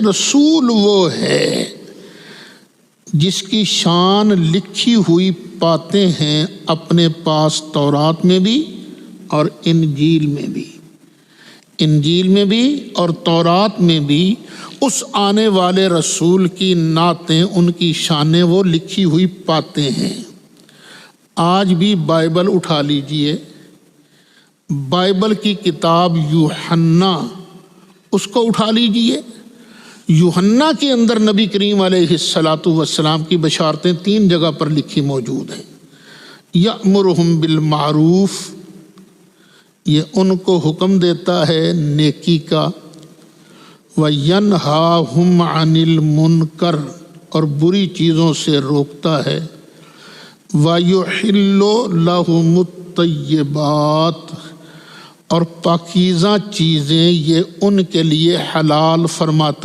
رسول وہ ہے جس کی شان لکھی ہوئی پاتے ہیں اپنے پاس تورات میں بھی اور انجیل میں بھی، انجیل میں بھی اور تورات میں بھی اس آنے والے رسول کی نعتیں، ان کی شانیں وہ لکھی ہوئی پاتے ہیں۔ آج بھی بائبل اٹھا لیجئے، بائبل کی کتاب یوحنا اس کو اٹھا لیجئے، یوحنا کے اندر نبی کریم علیہ السلام کی بشارتیں 3 جگہ پر لکھی موجود ہیں۔ یأمرہم بالمعروف، یہ ان کو حکم دیتا ہے نیکی کا، وَيَنْهَاهُمْ عَنِ الْمُنْكَرِ، اور بری چیزوں سے روکتا ہے، وَيُحِلُّ لَهُمُ الطَّيِّبَاتِ، اور پاکیزہ چیزیں یہ ان کے لیے حلال فرماتا